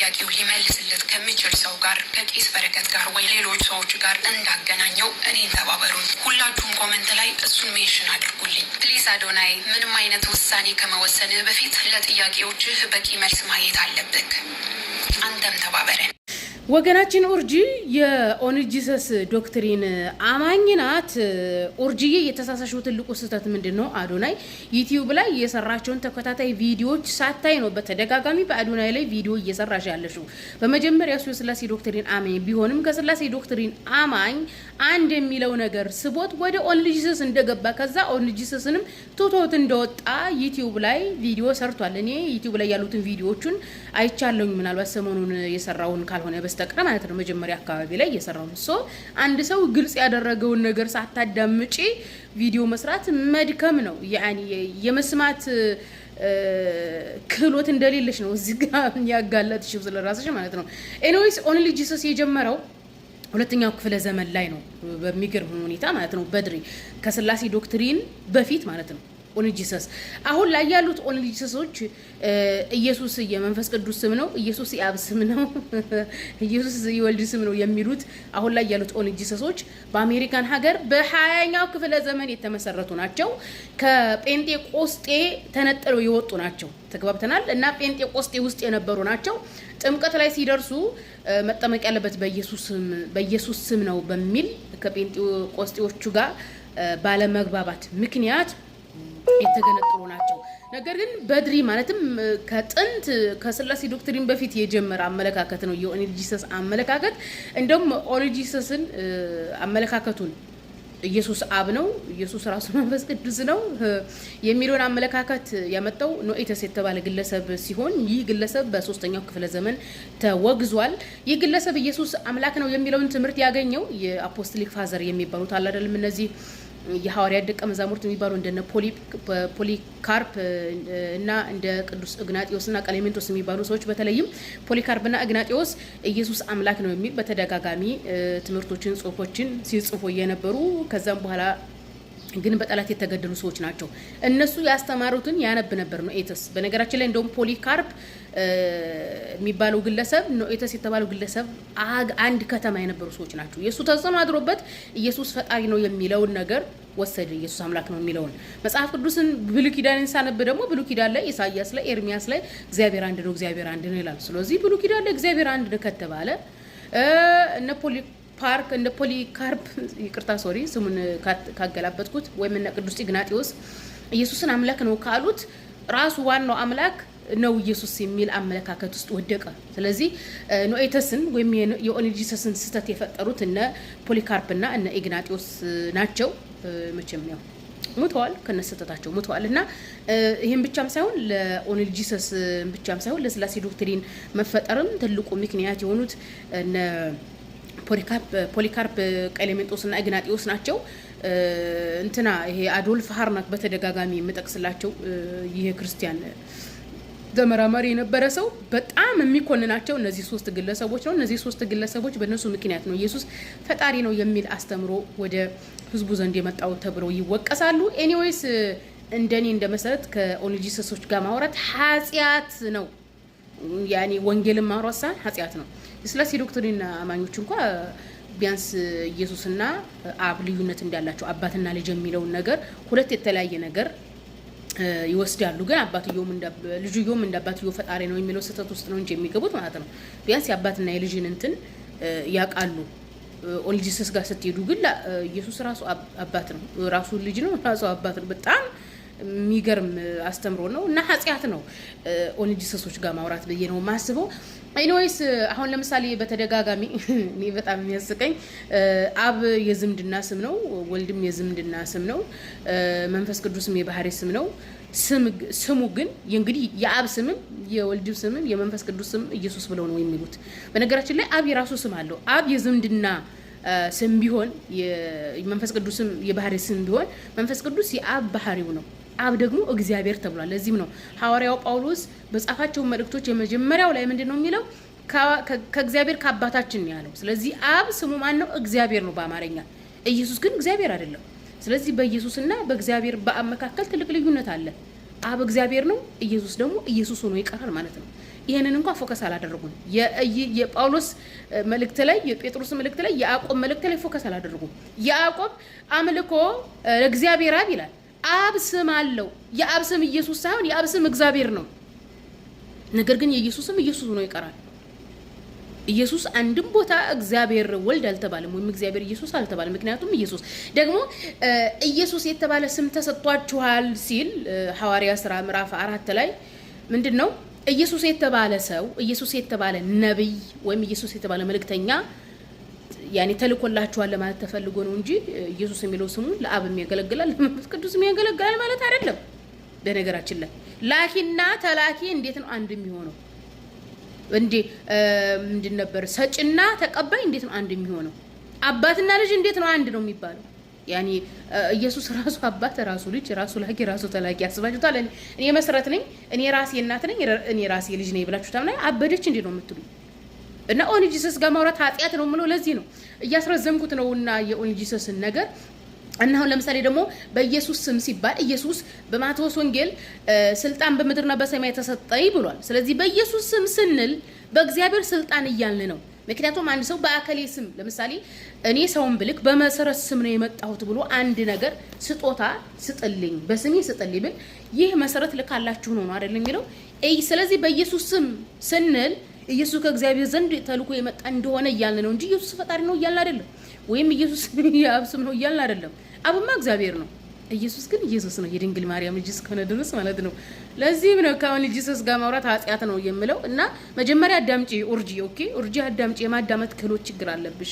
ለጥያቄው ሊመልስለት ከሚችል ሰው ጋር ከቄስ በረከት ጋር ወይ ሌሎች ሰዎች ጋር እንዳገናኘው እኔን ተባበሩኝ። ሁላችሁም ኮመንት ላይ እሱን ሜንሽን አድርጉልኝ ፕሊስ። አዶናይ ምንም አይነት ውሳኔ ከመወሰንህ በፊት ለጥያቄዎችህ በቂ መልስ ማየት አለብህ። አንተም ተባበረን። ወገናችን ኡርጂ የኦንጂሰስ ዶክትሪን አማኝ ናት። ኡርጂዬ የተሳሳሽው ትልቁ ስህተት ምንድነው? አዶናይ ዩቲዩብ ላይ የሰራቸውን ተከታታይ ቪዲዮዎች ሳታይ ነው በተደጋጋሚ በአዶናይ ላይ ቪዲዮ እየሰራሽ ያለሽው። በመጀመሪያ እሱ የስላሴ ዶክትሪን አማኝ ቢሆንም ከስላሴ ዶክትሪን አማኝ አንድ የሚለው ነገር ስቦት ወደ ኦንጂሰስ እንደገባ ከዛ ኦንጂሰስንም ቶቶት እንደወጣ ዩቲዩብ ላይ ቪዲዮ ሰርቷል። እኔ ዩቲዩብ ላይ ያሉትን ቪዲዮዎቹን አይቻለሁኝ። ምናልባት ሰሞኑን የሰራውን ካልሆነ በስተቀር ማለት ነው። መጀመሪያ አካባቢ ላይ እየሰራው ነው። አንድ ሰው ግልጽ ያደረገውን ነገር ሳታዳምጪ ቪዲዮ መስራት መድከም ነው። ያኒ የመስማት ክህሎት እንደሌለሽ ነው እዚህ ጋር ያጋለጥሽው ስለራስሽ ማለት ነው። ኤኒዌይስ ኦንሊ ጂሰስ የጀመረው ሁለተኛው ክፍለ ዘመን ላይ ነው በሚገርም ሁኔታ ማለት ነው። በድሪ ከስላሴ ዶክትሪን በፊት ማለት ነው። ኦንጂሰስ አሁን ላይ ያሉት ኦንጂሰሶች ኢየሱስ የመንፈስ ቅዱስ ስም ነው፣ ኢየሱስ የአብ ስም ነው፣ ኢየሱስ የወልድ ስም ነው የሚሉት አሁን ላይ ያሉት ኦንጂሰሶች በአሜሪካን ሀገር በ20ኛው ክፍለ ዘመን የተመሰረቱ ናቸው። ከጴንጤቆስጤ ተነጥለው የወጡ ናቸው። ተግባብተናል። እና ጴንጤቆስጤ ውስጥ የነበሩ ናቸው። ጥምቀት ላይ ሲደርሱ መጠመቅ ያለበት በኢየሱስ ስም ነው በሚል ከጴንጤቆስጤዎቹ ጋር ባለመግባባት ምክንያት የተገነጠሉ ናቸው። ነገር ግን በድሪ ማለትም ከጥንት ከስላሴ ዶክትሪን በፊት የጀመረ አመለካከት ነው የኦንጂሰስ አመለካከት። እንደውም ኦንጂሰስን አመለካከቱን ኢየሱስ አብ ነው፣ ኢየሱስ ራሱ መንፈስ ቅዱስ ነው የሚለውን አመለካከት ያመጣው ኖኤተስ የተባለ ግለሰብ ሲሆን ይህ ግለሰብ በ3ኛው ክፍለ ዘመን ተወግዟል። ይህ ግለሰብ ኢየሱስ አምላክ ነው የሚለውን ትምህርት ያገኘው የአፖስቶሊክ ፋዘር የሚባሉት አለ አይደለም እነዚህ የሐዋርያት ደቀ መዛሙርት የሚባሉ እንደነ ፖሊካርፕ እና እንደ ቅዱስ ኢግናጢዮስ እና ቀሌሜንጦስ የሚባሉ ሰዎች በተለይም ፖሊካርፕ እና ኢግናጢዮስ ኢየሱስ አምላክ ነው የሚል በተደጋጋሚ ትምህርቶችን ጽሁፎችን ሲጽፉ የነበሩ ከዛም በኋላ ግን በጠላት የተገደሉ ሰዎች ናቸው። እነሱ ያስተማሩትን ያነብ ነበር ኖኤተስ። በነገራችን ላይ እንደውም ፖሊካርፕ የሚባለው ግለሰብ ኖኤተስ የተባለው ግለሰብ አንድ ከተማ የነበሩ ሰዎች ናቸው። ኢየሱስ ተጽዕኖ አድሮበት ኢየሱስ ፈጣሪ ነው የሚለውን ነገር ወሰደ። ኢየሱስ አምላክ ነው የሚለውን መጽሐፍ ቅዱስን ብሉይ ኪዳንን ሳነብ ደግሞ ብሉይ ኪዳን ላይ ኢሳይያስ ላይ ኤርሚያስ ላይ እግዚአብሔር አንድ ነው እግዚአብሔር አንድ ነው ይላል። ስለዚህ ብሉይ ኪዳን ላይ እግዚአብሔር አንድ ነው ከተባለ እነ ፓርክ እንደ ፖሊካርፕ ይቅርታ ሶሪ ስሙን ካገላበጥኩት ወይም እነ ቅዱስ ኢግናጢዮስ ኢየሱስን አምላክ ነው ካሉት ራሱ ዋናው አምላክ ነው ኢየሱስ የሚል አመለካከት ውስጥ ወደቀ። ስለዚህ ኖኤተስን ወይም የኦንጂሰስን ስህተት የፈጠሩት እነ ፖሊካርፕና እነ ኢግናጢዮስ ናቸው። መቼም ያው ሙተዋል፣ ከነሰተታቸው ሙተዋል። እና ይሄን ብቻም ሳይሆን ለኦንጂሰስ ብቻም ሳይሆን ለስላሴ ዶክትሪን መፈጠርም ትልቁ ምክንያት የሆኑት እነ ፖሊካርፕ ቀሌሜንጦስ እና ኢግናጢዮስ ናቸው። እንትና ይሄ አዶልፍ ሃርናክ በተደጋጋሚ የምጠቅስላቸው ይሄ ክርስቲያን ተመራማሪ የነበረ ሰው በጣም የሚኮንናቸው እነዚህ ሶስት ግለሰቦች ነው። እነዚህ ሶስት ግለሰቦች በእነሱ ምክንያት ነው ኢየሱስ ፈጣሪ ነው የሚል አስተምሮ ወደ ህዝቡ ዘንድ የመጣው ተብለው ይወቀሳሉ። ኤኒዌይስ እንደኔ እንደመሰረት ከኦንጂሰሶች ጋር ማውራት ኃጢያት ነው። ያኒ ወንጌልን ማውራት ኃጢያት ነው። ስላሴ ዶክትሪን አማኞች እንኳን ቢያንስ ኢየሱስና አብ ልዩነት እንዳላቸው አባትና ልጅ የሚለውን ነገር ሁለት የተለያየ ነገር ይወስዳሉ። ግን አባትየውም ልጅየውም እንዳባትየው ፈጣሪ ነው የሚለው ስህተት ውስጥ ነው እንጂ የሚገቡት ማለት ነው። ቢያንስ የአባትና የልጅን እንትን ያውቃሉ። ኦንጂሰስ ጋር ስትሄዱ ግን ኢየሱስ ራሱ አባት ነው፣ ራሱ ልጅ ነው፣ ራሱ አባት ነው። በጣም የሚገርም አስተምሮ ነው እና ኃጢያት ነው ኦንጂሰሶች ጋር ማውራት ብዬ ነው ማስበው። ኤኒዌይስ አሁን ለምሳሌ በተደጋጋሚ እኔ በጣም የሚያስቀኝ አብ የዝምድና ስም ነው፣ ወልድም የዝምድና ስም ነው፣ መንፈስ ቅዱስም የባህሪ ስም ነው። ስሙ ግን እንግዲህ የአብ ስምም የወልድ ስምም የመንፈስ ቅዱስ ስም ኢየሱስ ብለው ነው የሚሉት። በነገራችን ላይ አብ የራሱ ስም አለው። አብ የዝምድና ስም ቢሆን የመንፈስ ቅዱስም የባህሪ ስም ቢሆን መንፈስ ቅዱስ የአብ ባህሪው ነው። አብ ደግሞ እግዚአብሔር ተብሏል። ለዚህም ነው ሐዋርያው ጳውሎስ በጻፋቸው መልእክቶች የመጀመሪያው ላይ ምንድነው የሚለው ከእግዚአብሔር ከአባታችን ነው ያለው። ስለዚህ አብ ስሙ ማን ነው? እግዚአብሔር ነው በአማርኛ። ኢየሱስ ግን እግዚአብሔር አይደለም። ስለዚህ በኢየሱስና በእግዚአብሔር በአብ መካከል ትልቅ ልዩነት አለ። አብ እግዚአብሔር ነው፣ ኢየሱስ ደግሞ ኢየሱስ ሆኖ ይቀራል ማለት ነው። ይሄንን እንኳን ፎከስ አላደረጉም። የጳውሎስ መልእክት ላይ የጴጥሮስ መልእክት ላይ የያዕቆብ መልእክት ላይ ፎከስ አላደረጉም። ያዕቆብ አምልኮ ለእግዚአብሔር አብ ይላል። አብ ስም አለው። የአብ ስም ኢየሱስ ሳይሆን የአብ ስም እግዚአብሔር ነው። ነገር ግን የኢየሱስ ስም ኢየሱስ ሆኖ ይቀራል። ኢየሱስ አንድም ቦታ እግዚአብሔር ወልድ አልተባለም ወይም እግዚአብሔር ኢየሱስ አልተባለም። ምክንያቱም ኢየሱስ ደግሞ ኢየሱስ የተባለ ስም ተሰጥቷችኋል ሲል ሐዋርያ ሥራ ምዕራፍ 4 ላይ ምንድነው ኢየሱስ የተባለ ሰው ኢየሱስ የተባለ ነብይ ወይም ኢየሱስ የተባለ መልእክተኛ ያኔ ተልኮላችኋል ለማለት ተፈልጎ ነው እንጂ ኢየሱስ የሚለው ስሙ ለአብ የሚያገለግላል ለመንፈስ ቅዱስ የሚያገለግላል ማለት አይደለም። በነገራችን ላይ ላኪና ተላኪ እንዴት ነው አንድ የሚሆነው? እንዴ ምንድን ነበር ሰጭና ተቀባይ እንዴት ነው አንድ የሚሆነው? አባትና ልጅ እንዴት ነው አንድ ነው የሚባለው? ያኔ ኢየሱስ ራሱ አባት፣ ራሱ ልጅ፣ ራሱ ላኪ፣ ራሱ ተላኪ ያስባችሁታል። እኔ መሰረት ነኝ፣ እኔ ራሴ እናት ነኝ፣ እኔ ራሴ ልጅ ነኝ ብላችሁ ታምና አበደች እንዴ ነው የምትሉ? እና ኦንሊ ጂሰስ ጋር ማውራት ኃጢአት ነው የምለው ለዚህ ነው። እያስረዘምኩት ነውና የኦንሊ ጂሰስን ነገር እና አሁን ለምሳሌ ደግሞ በኢየሱስ ስም ሲባል ኢየሱስ በማቴዎስ ወንጌል ስልጣን በምድርና በሰማይ ተሰጠኝ ብሏል። ስለዚህ በኢየሱስ ስም ስንል በእግዚአብሔር ስልጣን እያልን ነው። ምክንያቱም አንድ ሰው በአከሌ ስም ለምሳሌ እኔ ሰውን ብልክ በመሰረት ስም ነው የመጣሁት ብሎ አንድ ነገር ስጦታ ስጥልኝ በስሜ ስጥልኝ ብል ይህ መሰረት ልካላችሁ ነው አይደል የሚለው። ስለዚህ በኢየሱስ ስም ስንል ኢየሱስ ከእግዚአብሔር ዘንድ ተልኮ የመጣ እንደሆነ እያልን ነው እንጂ ኢየሱስ ፈጣሪ ነው እያልን አይደለም። ወይም ኢየሱስ የአብ ስም ነው እያልን አይደለም። አብማ እግዚአብሔር ነው። ኢየሱስ ግን ኢየሱስ ነው፣ የድንግል ማርያም ልጅ እስከሆነ ድረስ ማለት ነው። ለዚህም ነው ከአሁን ኢየሱስ ጋር ማውራት ኃጢአት ነው የምለው። እና መጀመሪያ አዳምጪ ኦርጂ፣ ኦኬ ኦርጂ አዳምጪ። የማዳመጥ ክህሎት ችግር አለብሽ።